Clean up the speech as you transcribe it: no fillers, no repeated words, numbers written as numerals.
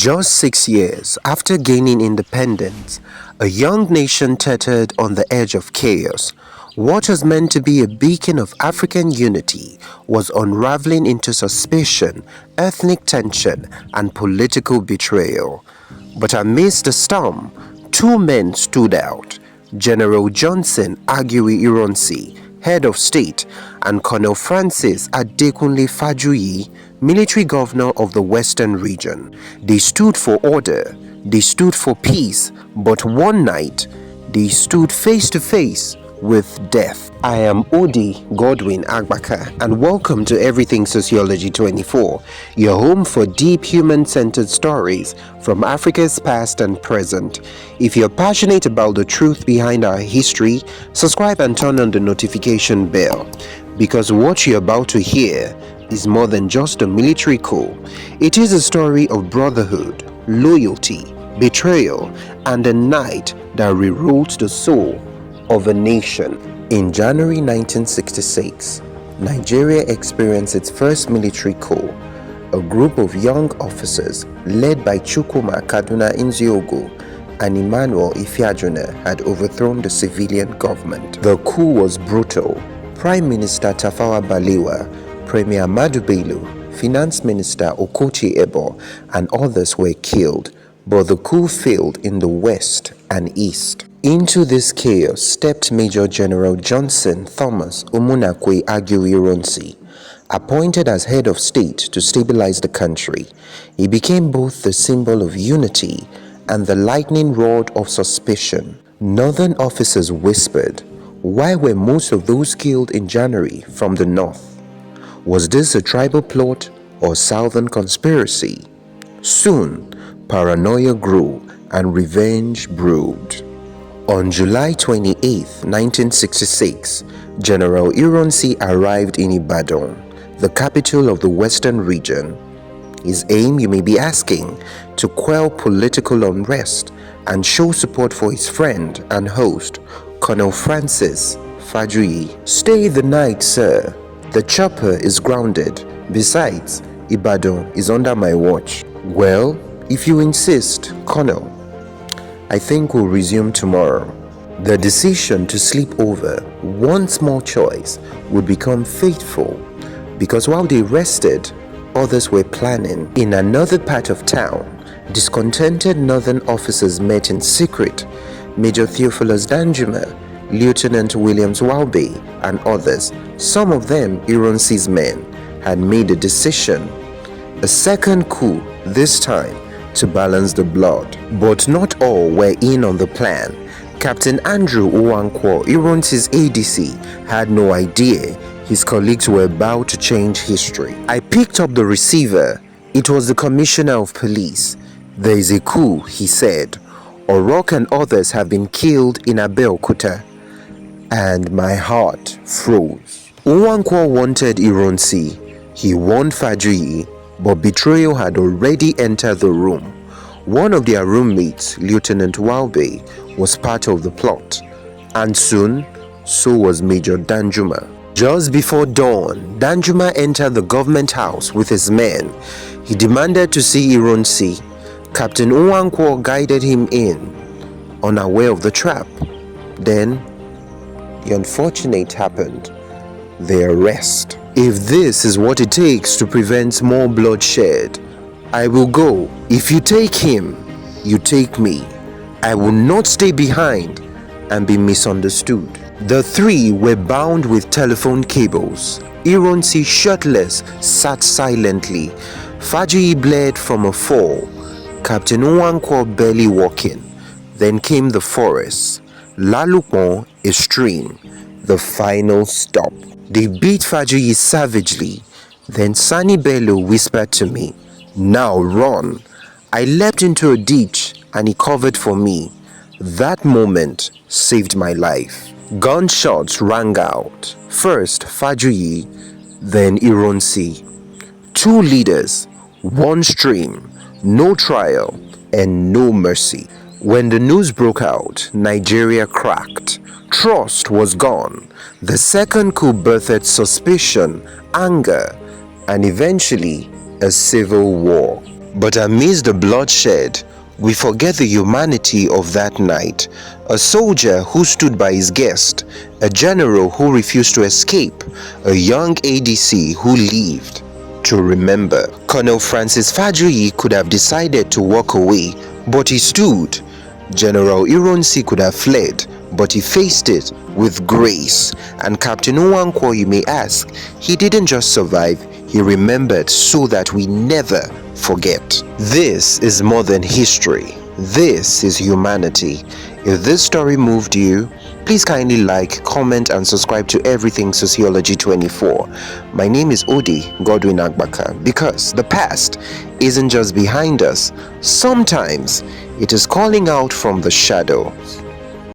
Just 6 years after gaining independence, a young nation teetered on the edge of chaos. What was meant to be a beacon of African unity was unraveling into suspicion, ethnic tension, and political betrayal. But amidst the storm, two men stood out: General Johnson Aguiyi-Ironsi, head of state, and Colonel Francis Adekunle Fajuyi, military governor of the Western region. They stood for order, they stood for peace, but one night, they stood face to face with death. I am Odi Godwin Agbaka, and welcome to Everything Sociology 24, your home for deep human-centered stories from Africa's past and present. If you're passionate about the truth behind our history, subscribe and turn on the notification bell, because what you're about to hear is more than just a military coup. It is a story of brotherhood, loyalty, betrayal, and a night that rewrote the soul of a nation. In January 1966, Nigeria experienced its first military coup. A group of young officers led by Chukwuma Kaduna Nziogo and Emmanuel Ifeajuna had overthrown the civilian government. The coup was brutal. Prime Minister Tafawa Balewa, Premier Ahmadu Bello, Finance Minister Okotie Ebo, and others were killed, but the coup failed in the west and east. Into this chaos stepped Major General Johnson Thomas Umunnakwe Aguiyi-Ironsi. Appointed as head of state to stabilize the country, he became both the symbol of unity and the lightning rod of suspicion. Northern officers whispered, why were most of those killed in January from the north? Was this a tribal plot or southern conspiracy? Soon, paranoia grew and revenge brewed. On July 28, 1966, General Ironsi arrived in Ibadan, the capital of the Western region. His aim, you may be asking, to quell political unrest and show support for his friend and host, Colonel Francis Fajuyi. Stay the night, sir. The chopper is grounded. Besides, Ibadan is under my watch. Well, if you insist, Colonel, I think we'll resume tomorrow. The decision to sleep over, one small choice, would become fateful, because while they rested, others were planning. In another part of town, discontented northern officers met in secret. Major Theophilus Danjuma, Lieutenant Williams Walbe, and others, some of them Ironsi's men, had made a decision. A second coup, this time, to balance the blood. But not all were in on the plan. Captain Andrew Nwankwo, Ironsi's ADC, had no idea his colleagues were about to change history. I picked up the receiver. It was the Commissioner of Police. There is a coup, he said. Orok and others have been killed in Abeokuta. And my heart froze. Nwankwo wanted Ironsi. He warned Fajuyi, but betrayal had already entered the room. One of their roommates, Lieutenant Walbe, was part of the plot, and soon, so was Major Danjuma. Just before dawn, Danjuma entered the government house with his men. He demanded to see Ironsi. Captain Nwankwo guided him in, unaware of the trap. Then, the unfortunate happened: the arrest. If this is what it takes to prevent more bloodshed, I will go. If you take him, you take me. I will not stay behind and be misunderstood. The three were bound with telephone cables. Ironsi, shirtless, sat silently. Fajuyi bled from a fall. Captain Nwankwo barely walking. Then came the forest. Lalupon, a stream. The final stop. They beat Fajuyi savagely. Then Sani Bello whispered to me, now run. I leapt into a ditch and he covered for me. That moment saved my life. Gunshots rang out. First Fajuyi, then Ironsi. Two leaders, one stream, no trial and no mercy. When the news broke out, Nigeria cracked. Trust was gone. The second coup birthed suspicion, anger, and eventually a civil war. But amidst the bloodshed, we forget the humanity of that night. A soldier who stood by his guest, a general who refused to escape, a young ADC who lived to remember. Colonel Francis Fajuyi could have decided to walk away, but he stood. General Ironsi could have fled, but he faced it with grace. And Captain Umunnakwe, you may ask, he didn't just survive, he remembered so that we never forget. This is more than history. This is humanity. If this story moved you, please kindly like, comment and subscribe to Everything Sociology 24. My name is Odi Godwin Agbaka, because the past isn't just behind us. Sometimes it is calling out from the shadow.